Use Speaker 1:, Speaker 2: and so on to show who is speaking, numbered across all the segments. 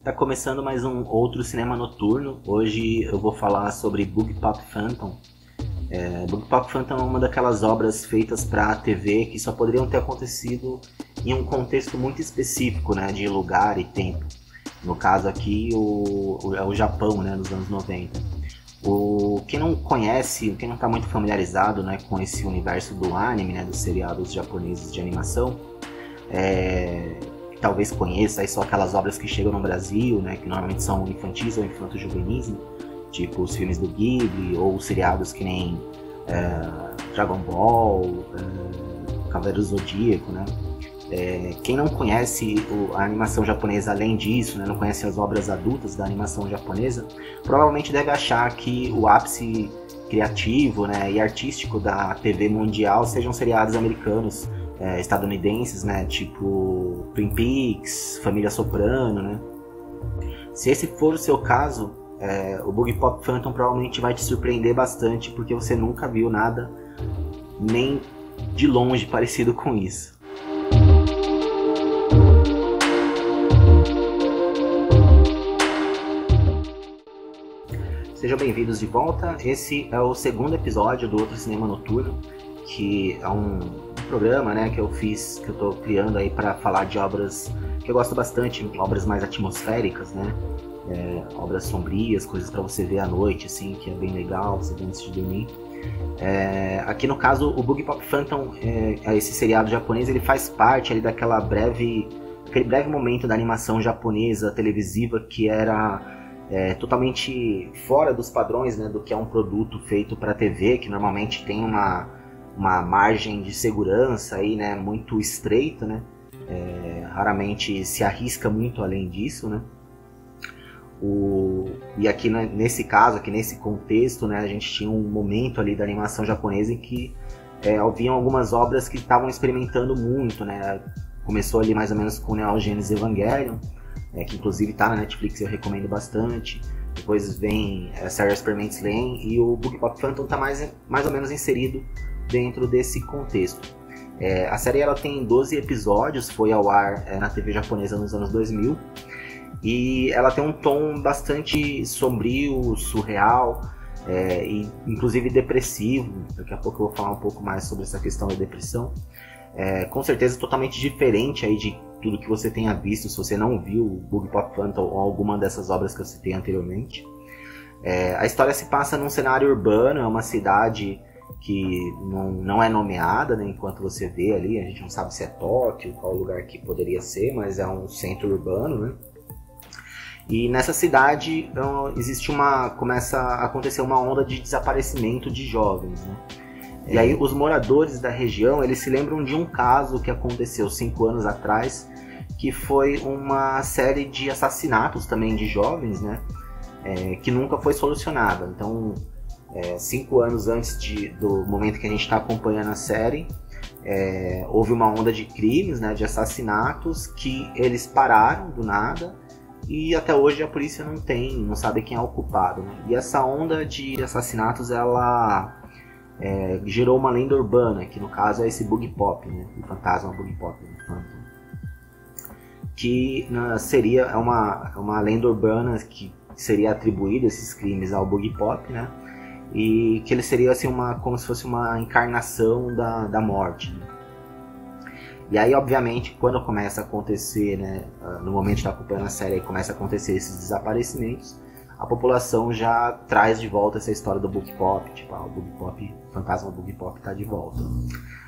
Speaker 1: Tá começando mais um outro cinema noturno. Hoje eu vou falar sobre Boogie Pop Phantom. Boogie Pop Phantom é uma daquelas obras feitas para a TV que só poderiam ter acontecido em um contexto muito específico, né, de lugar e tempo. No caso aqui, é o Japão, né, nos anos 90. Quem não conhece, quem não está muito familiarizado, né, com esse universo do anime, né, dos seriados japoneses de animação, talvez conheça aí só aquelas obras que chegam no Brasil, né, que normalmente são infantis ou infanto-juvenis, né, tipo os filmes do Ghibli ou seriados que nem Dragon Ball, Cavaleiro do Zodíaco, né. Quem não conhece a animação japonesa além disso, né, não conhece as obras adultas da animação japonesa, provavelmente deve achar que o ápice criativo, né, e artístico da TV mundial sejam seriados americanos, estadunidenses, né, tipo Twin Peaks, Família Soprano, né. Se esse for o seu caso, o Boogie Pop Phantom provavelmente vai te surpreender bastante, porque você nunca viu nada nem de longe parecido com isso. Sejam bem-vindos de volta. Esse é o segundo episódio do Outro Cinema Noturno, que é um programa, né, que eu tô criando aí para falar de obras que eu gosto bastante, obras mais atmosféricas, né, obras sombrias, coisas para você ver à noite, assim, que é bem legal, você vê antes de dormir. Aqui no caso, o Boogie Pop Phantom, esse seriado japonês, ele faz parte ali daquele breve momento da animação japonesa televisiva que era totalmente fora dos padrões, né, do que é um produto feito para TV, que normalmente tem uma margem de segurança aí, né, muito estreita, né, raramente se arrisca muito além disso, né. E aqui nesse caso, aqui nesse contexto, né, a gente tinha um momento ali da animação japonesa em que haviam algumas obras que estavam experimentando muito, né. Começou ali mais ou menos com o Neon Genesis Evangelion, que inclusive está na Netflix, eu recomendo bastante. Depois vem Serial Experiments Lain, e o Boogie Pop Phantom está mais ou menos inserido dentro desse contexto. A série ela tem 12 episódios, foi ao ar na TV japonesa nos anos 2000, e ela tem um tom bastante sombrio, surreal, e inclusive depressivo. Daqui a pouco eu vou falar um pouco mais sobre essa questão da depressão. Com certeza totalmente diferente aí de tudo que você tenha visto, se você não viu o Boogie Pop Phantom ou alguma dessas obras que eu citei anteriormente. A história se passa num cenário urbano, é uma cidade que não é nomeada, né, enquanto você vê ali, a gente não sabe se é Tóquio, qual lugar que poderia ser, mas é um centro urbano, né? E nessa cidade começa a acontecer uma onda de desaparecimento de jovens, né? E aí os moradores da região, eles se lembram de um caso que aconteceu 5 anos atrás, que foi uma série de assassinatos também de jovens, né, que nunca foi solucionada. Então, 5 anos antes do momento que a gente está acompanhando a série, houve uma onda de crimes, né, de assassinatos, que eles pararam do nada, e até hoje a polícia não sabe quem é o culpado, né? E essa onda de assassinatos, ela gerou uma lenda urbana, que no caso é esse Boogie Pop, né? O fantasma Boogie Pop, né? Phantom. Que seria uma lenda urbana que seria atribuída esses crimes ao Boogie Pop, né? E que ele seria assim, como se fosse uma encarnação da morte, né? E aí, obviamente, quando começa a acontecer, né, no momento de estar acompanhando a série, começa a acontecer esses desaparecimentos, a população já traz de volta essa história do Boogie Pop, tipo, o Boogie Pop, o fantasma Boogie Pop está de volta.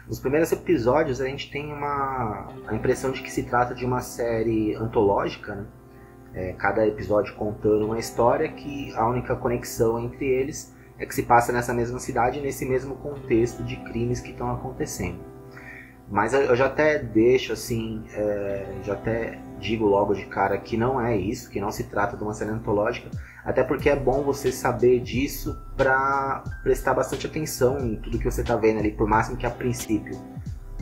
Speaker 1: Nos primeiros episódios a gente tem a impressão de que se trata de uma série antológica, né? Cada episódio contando uma história, que a única conexão entre eles é que se passa nessa mesma cidade, nesse mesmo contexto de crimes que estão acontecendo. Mas eu já até deixo assim, já até digo logo de cara que não é isso, que não se trata de uma série antológica, até porque é bom você saber disso para prestar bastante atenção em tudo que você está vendo ali, por máximo que a princípio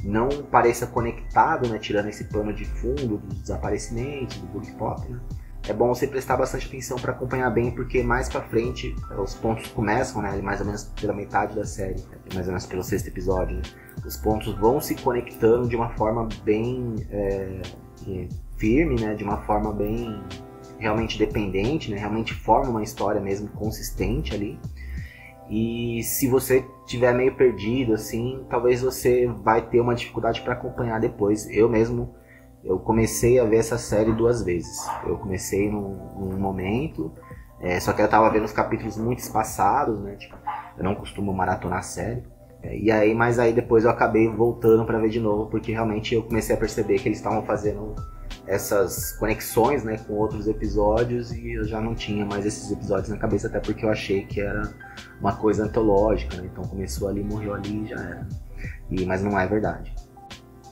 Speaker 1: não pareça conectado, né, tirando esse pano de fundo dos desaparecimentos, do Boogie Pop, né? É bom você prestar bastante atenção para acompanhar bem, porque mais pra frente os pontos começam, né, mais ou menos pela metade da série, mais ou menos pelo 6º episódio, né? Os pontos vão se conectando de uma forma bem firme, né, de uma forma bem realmente dependente, né? Realmente forma uma história mesmo consistente ali. E se você tiver meio perdido, assim, talvez você vai ter uma dificuldade para acompanhar depois. Eu comecei a ver essa série 2 vezes. Eu comecei num momento, só que eu tava vendo os capítulos muito espaçados, né? Tipo, eu não costumo maratonar série. Mas aí depois eu acabei voltando para ver de novo, porque realmente eu comecei a perceber que eles estavam fazendo essas conexões, né, com outros episódios, e eu já não tinha mais esses episódios na cabeça, até porque eu achei que era uma coisa antológica, né? Então começou ali, morreu ali e já era. Mas não é verdade.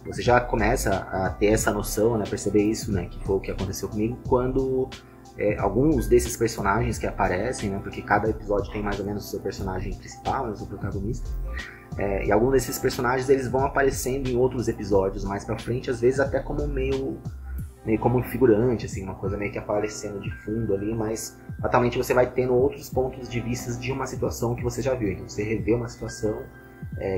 Speaker 1: Você já começa a ter essa noção, né, perceber isso, né, que foi o que aconteceu comigo, quando alguns desses personagens que aparecem, né, porque cada episódio tem mais ou menos o seu personagem principal, né, o seu protagonista, e alguns desses personagens eles vão aparecendo em outros episódios mais pra frente, às vezes até como meio como um figurante, assim, uma coisa meio que aparecendo de fundo ali, mas fatalmente você vai tendo outros pontos de vista de uma situação que você já viu. Então você revê uma situação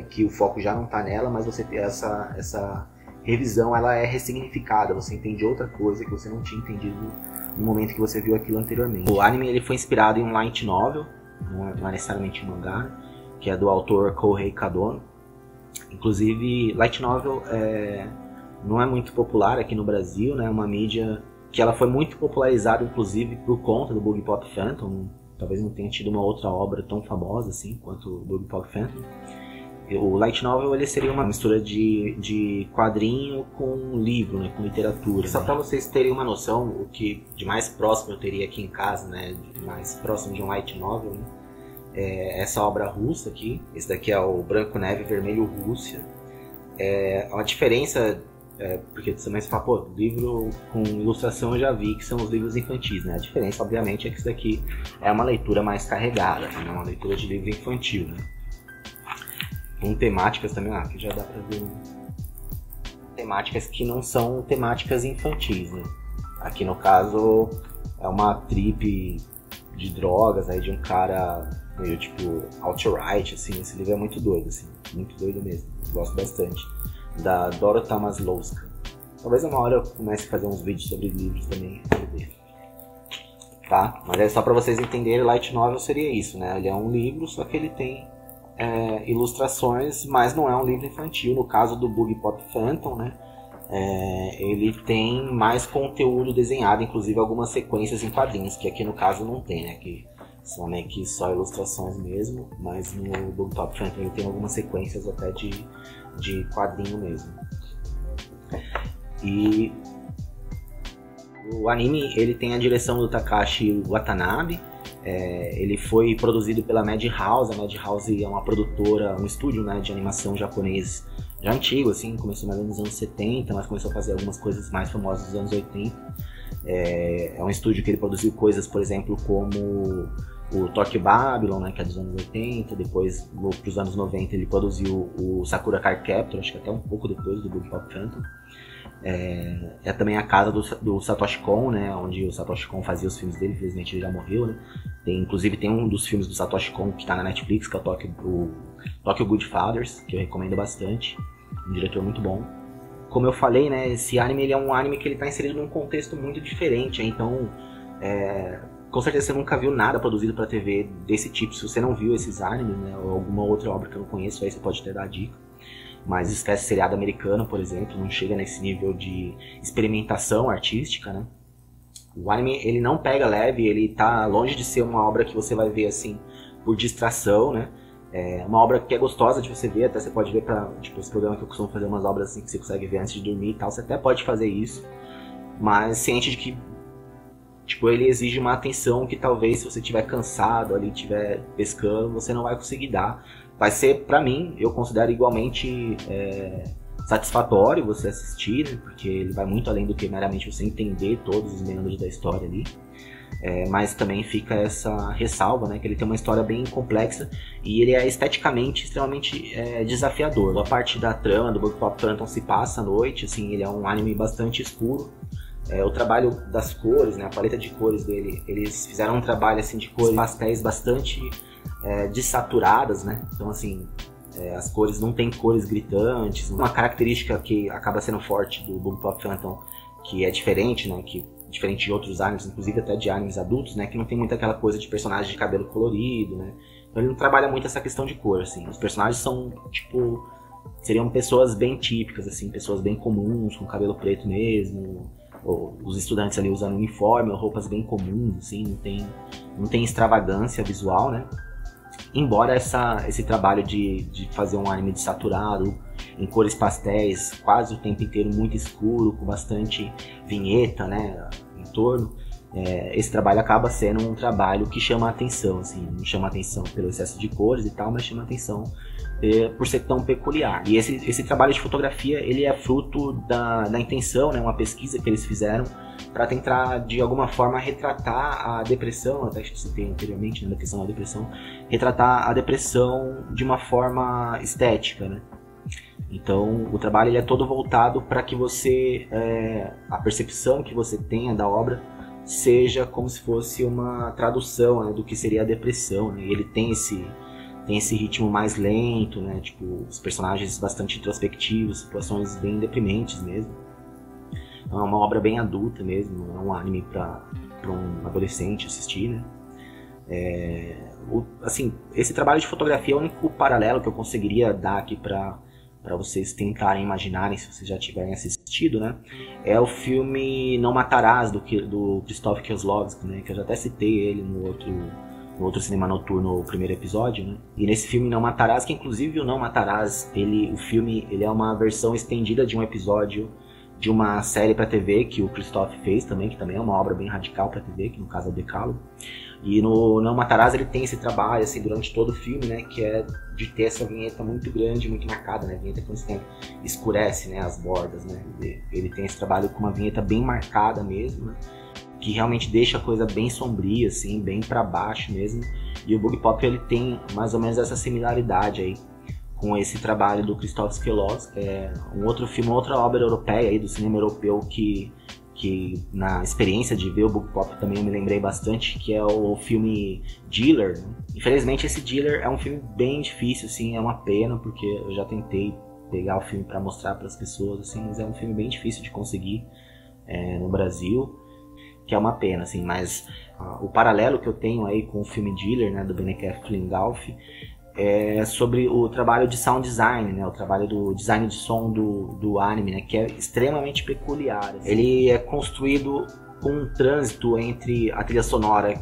Speaker 1: que o foco já não tá nela, mas você tem essa revisão, ela é ressignificada, você entende outra coisa que você não tinha entendido no momento que você viu aquilo anteriormente. O anime ele foi inspirado em um light novel, não é necessariamente um mangá, que é do autor Kohei Kadono. Inclusive, light novel não é muito popular aqui no Brasil, né? É uma mídia que ela foi muito popularizada, inclusive, por conta do Bugpop Phantom. Talvez não tenha tido uma outra obra tão famosa assim quanto o Bugpop Phantom. O light novel ele seria uma mistura de quadrinho com livro, né? Com literatura. Só para vocês terem uma noção, o que de mais próximo eu teria aqui em casa, né? De mais próximo de um light novel, né? Essa obra russa aqui. Esse daqui é o Branco Neve Vermelho Rússia. A diferença... porque você também fala, pô, livro com ilustração eu já vi que são os livros infantis, né? A diferença, obviamente, é que isso daqui é uma leitura mais carregada, né? Uma leitura de livro infantil, né? Com temáticas também, aqui já dá pra ver temáticas que não são temáticas infantis, né? Aqui no caso é uma trip de drogas aí de um cara meio tipo alt-right, assim. Esse livro é muito doido, assim, muito doido mesmo, gosto bastante. Da Dorota Maslowska. Talvez uma hora eu comece a fazer uns vídeos sobre livros também, tá? Mas é só pra vocês entenderem, light novel seria isso, né? Ele é um livro, só que ele tem ilustrações, mas não é um livro infantil. No caso do Bugpop Phantom, né? Ele tem mais conteúdo desenhado, inclusive algumas sequências em quadrinhos, que aqui no caso não tem, né? Que são meio que só ilustrações mesmo, mas no Bugpop Phantom ele tem algumas sequências até de quadrinho mesmo. E o anime ele tem a direção do Takashi Watanabe. Ele foi produzido pela Madhouse. A Madhouse é uma produtora, um estúdio, né, de animação japonês já antigo, assim, começou mais ou menos nos anos 70, mas começou a fazer algumas coisas mais famosas nos anos 80. É um estúdio que ele produziu coisas, por exemplo, como o Tokyo Babylon, né, que é dos anos 80, depois, para os anos 90, ele produziu o Sakura Card Captor, acho que até um pouco depois do Bugpop Phantom. Também a casa do Satoshi Kon, né, onde o Satoshi Kon fazia os filmes dele, infelizmente ele já morreu, né. Inclusive tem um dos filmes do Satoshi Kon que está na Netflix, que é o Tokyo Goodfathers, que eu recomendo bastante, um diretor muito bom. Como eu falei, né, esse anime ele é um anime que ele está inserido num contexto muito diferente, então com certeza você nunca viu nada produzido para TV desse tipo. Se você não viu esses animes, né, ou alguma outra obra que eu não conheço, aí você pode até dar a dica. Mas esquece seriado americano, por exemplo, não chega nesse nível de experimentação artística, né? O anime, ele não pega leve, ele tá longe de ser uma obra que você vai ver, assim, por distração, né? É uma obra que é gostosa de você ver, até você pode ver pra, tipo, esse programa que eu costumo fazer umas obras assim que você consegue ver antes de dormir e tal, você até pode fazer isso, mas ciente de que, tipo, ele exige uma atenção que talvez se você estiver cansado ali, estiver pescando, você não vai conseguir dar. Vai ser, pra mim, eu considero igualmente satisfatório você assistir, né? Porque ele vai muito além do que meramente você entender todos os meandros da história ali. Mas também fica essa ressalva, né? Que ele tem uma história bem complexa e ele é esteticamente extremamente desafiador. A parte da trama do Bugpop Phantom se passa à noite, assim, ele é um anime bastante escuro. O trabalho das cores, né? A paleta de cores dele, eles fizeram um trabalho assim, de cores pastéis bastante dessaturadas, né? Então, assim, as cores não tem cores gritantes. Uma característica que acaba sendo forte do Bugpop Phantom, que é diferente, né? Que diferente de outros animes, inclusive até de animes adultos, né, que não tem muito aquela coisa de personagem de cabelo colorido, né, então ele não trabalha muito essa questão de cor, assim, os personagens são, tipo, seriam pessoas bem típicas, assim, pessoas bem comuns, com cabelo preto mesmo, ou os estudantes ali usando uniforme, ou roupas bem comuns, assim, não tem extravagância visual, né, embora esse trabalho de fazer um anime desaturado, em cores pastéis, quase o tempo inteiro muito escuro, com bastante vinheta, né, em torno, esse trabalho acaba sendo um trabalho que chama a atenção, assim, não chama a atenção pelo excesso de cores e tal, mas chama a atenção por ser tão peculiar. E esse trabalho de fotografia, ele é fruto da intenção, né, uma pesquisa que eles fizeram para tentar, de alguma forma, retratar a depressão, até que citei anteriormente, na questão da depressão, retratar a depressão de uma forma estética, né. Então, o trabalho ele é todo voltado para que você, a percepção que você tenha da obra seja como se fosse uma tradução, né, do que seria a depressão, né? E ele tem esse ritmo mais lento, né, tipo, os personagens bastante introspectivos, situações bem deprimentes mesmo. Então, é uma obra bem adulta mesmo, é um anime para um adolescente assistir, né. Assim, esse trabalho de fotografia é o único paralelo que eu conseguiria dar aqui para vocês tentarem imaginarem, se vocês já tiverem assistido, né? É o filme Não Matarás, do Krzysztof Kieslowski, né? Que eu já até citei ele no outro Cinema Noturno, o primeiro episódio, né? E nesse filme Não Matarás, que inclusive o Não Matarás, o filme é uma versão estendida de um episódio de uma série para TV que o Krzysztof fez também, que também é uma obra bem radical para TV, que no caso é o Decálogo. E no Não Matarás ele tem esse trabalho, assim, durante todo o filme, né, que é de ter essa vinheta muito grande, muito marcada, né, a vinheta que você escurece, né, as bordas, né, ele tem esse trabalho com uma vinheta bem marcada mesmo, né, que realmente deixa a coisa bem sombria, assim, bem para baixo mesmo, e o Bug Pop ele tem mais ou menos essa similaridade aí com esse trabalho do Krzysztof Kieslowski, um outro filme, outra obra europeia aí do cinema europeu que na experiência de ver o Bug Pop também eu me lembrei bastante, que é o filme Dealer, né? Infelizmente esse Dealer é um filme bem difícil, assim, é uma pena, porque eu já tentei pegar o filme para mostrar para as pessoas, assim, mas é um filme bem difícil de conseguir no Brasil, que é uma pena, assim, mas o paralelo que eu tenho aí com o filme Dealer, né, do Beneketh Flingalf, é sobre o trabalho de sound design, né, o trabalho do design de som do anime, né, que é extremamente peculiar. Ele é construído com um trânsito entre a trilha sonora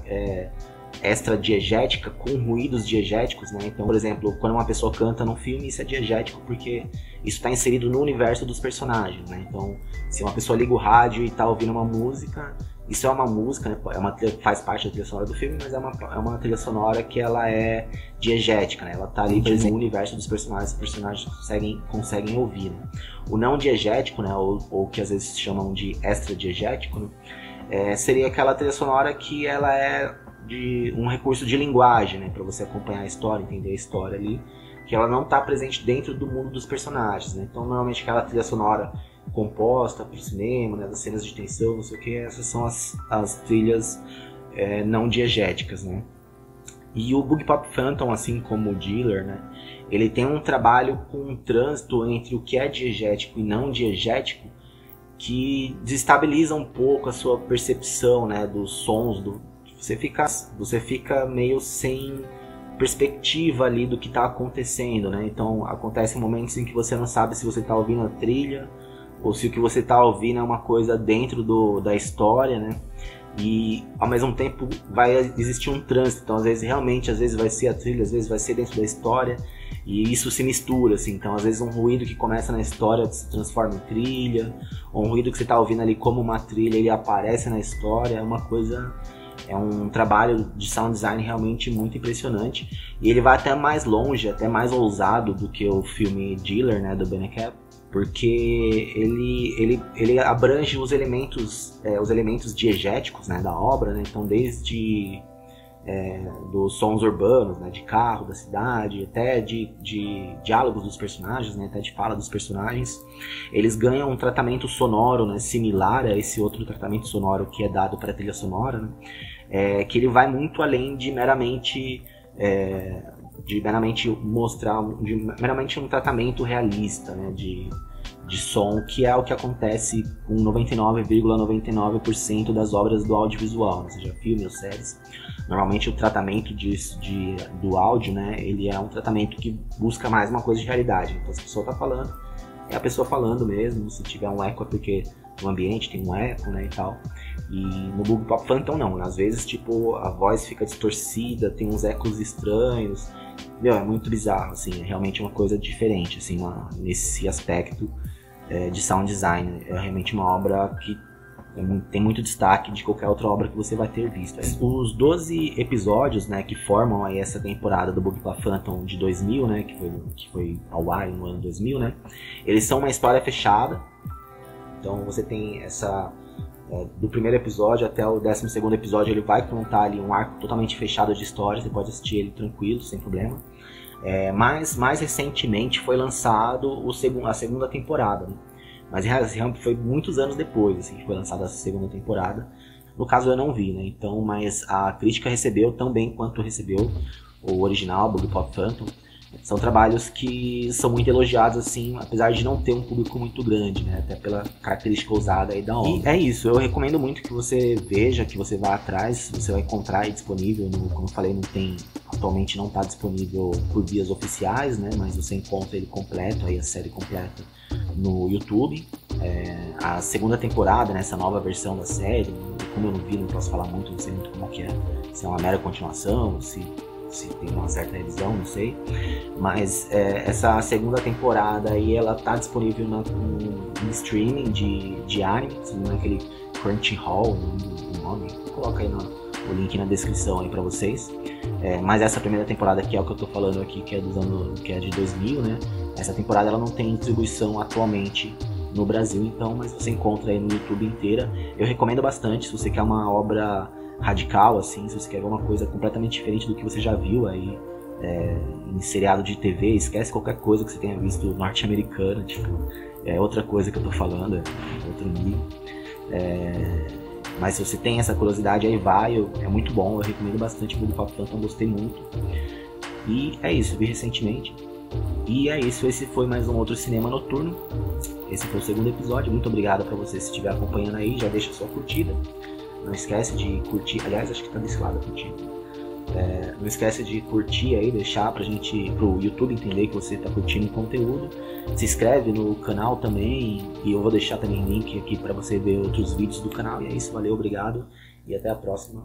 Speaker 1: extra-diegética com ruídos diegéticos, né? Então, por exemplo, quando uma pessoa canta num filme, isso é diegético porque isso está inserido no universo dos personagens, né? Então, se uma pessoa liga o rádio e está ouvindo uma música, isso é uma música, né? Faz parte da trilha sonora do filme, mas é uma trilha sonora que ela é diegética, né? Ela está ali presente no universo dos personagens, os personagens conseguem ouvir, né? O não diegético, né? Ou que às vezes chamam de extra-diegético, né? Seria aquela trilha sonora que ela é de um recurso de linguagem, né? Para você acompanhar a história, entender a história ali, que ela não está presente dentro do mundo dos personagens, né? Então, normalmente aquela trilha sonora composta para o cinema, né, das cenas de tensão, não sei o que, essas são as trilhas não diegéticas, né? E o Bug Pop Phantom, assim como o Dealer, né, ele tem um trabalho com um trânsito entre o que é diegético e não diegético que desestabiliza um pouco a sua percepção, né, dos sons, você fica meio sem perspectiva ali do que está acontecendo, né? Então acontecem momentos em que você não sabe se você está ouvindo a trilha ou se o que você está ouvindo é uma coisa dentro da história, né? E ao mesmo tempo vai existir um trânsito, então às vezes vai ser a trilha, às vezes vai ser dentro da história, e isso se mistura, assim. Então às vezes um ruído que começa na história se transforma em trilha, ou um ruído que você está ouvindo ali como uma trilha, ele aparece na história, é um trabalho de sound design realmente muito impressionante, e ele vai até mais longe, até mais ousado do que o filme Dealer, né, do Beneketh, porque ele abrange os elementos diegéticos, né, da obra, né? Então desde dos sons urbanos, né, de carro, da cidade, até de diálogos dos personagens, né, até de fala dos personagens, eles ganham um tratamento sonoro, né, similar a esse outro tratamento sonoro que é dado para a trilha sonora, né, que ele vai muito além de meramente mostrar meramente um tratamento realista, né, de de som, que é o que acontece com 99,99% das obras do audiovisual, seja filme ou séries. Normalmente o tratamento do áudio, né, ele é um tratamento que busca mais uma coisa de realidade. Então, se a pessoa está falando, é a pessoa falando mesmo. Se tiver um eco é porque no ambiente tem um eco, né, e tal. E no Bug Pop Phantom não, às vezes tipo a voz fica distorcida, tem uns ecos estranhos. Meu, é muito bizarro, assim, é realmente uma coisa diferente, assim, nesse aspecto de sound design. É realmente uma obra que tem muito destaque de qualquer outra obra que você vai ter visto. Os 12 episódios, né, que formam aí essa temporada do Bug Pop Phantom de 2000, né, que foi ao ar no ano 2000, né, eles são uma história fechada. Então você tem do primeiro episódio até o 12º episódio, ele vai contar ali um arco totalmente fechado de história, você pode assistir ele tranquilo, sem problema. Mas mais recentemente foi lançado a segunda temporada, né? Mas foi muitos anos depois, assim, que foi lançada a segunda temporada. No caso eu não vi, né? Então, mas a crítica recebeu tão bem quanto recebeu o original, Bug Pop Phantom. São trabalhos que são muito elogiados, assim, apesar de não ter um público muito grande, né? Até pela característica ousada aí da obra. E é isso, eu recomendo muito que você veja, que você vá atrás, você vai encontrar aí disponível, como eu falei, atualmente não está disponível por vias oficiais, né? Mas você encontra ele completo, aí a série completa no YouTube. A segunda temporada, né, essa nova versão da série, como eu não vi, não posso falar muito, não sei muito como que é, se é uma mera continuação, se tem uma certa revisão, não sei. Mas essa segunda temporada aí, ela tá disponível no streaming de anime, naquele Crunchyroll, o nome. Coloca aí o link na descrição aí pra vocês. Mas essa primeira temporada aqui é o que eu tô falando aqui, que é de 2000, né? Essa temporada ela não tem distribuição atualmente no Brasil, então, mas você encontra aí no YouTube inteira. Eu recomendo bastante, se você quer uma obra radical, assim, se você quer ver uma coisa completamente diferente do que você já viu aí em seriado de TV, esquece qualquer coisa que você tenha visto norte-americana, tipo, é outra coisa que eu tô falando, é outro nível. Mas se você tem essa curiosidade, aí é muito bom, eu recomendo bastante o Bug Pop Phantom, gostei muito. E é isso, vi recentemente. E é isso, esse foi mais um outro Cinema Noturno. Esse foi o segundo episódio, muito obrigado pra você se estiver acompanhando aí, já deixa sua curtida. Não esquece de curtir, aliás, acho que tá desse lado a curtida. Não esquece de curtir aí, deixar pro YouTube entender que você tá curtindo o conteúdo. Se inscreve no canal também, e eu vou deixar também link aqui pra você ver outros vídeos do canal. E é isso, valeu, obrigado e até a próxima.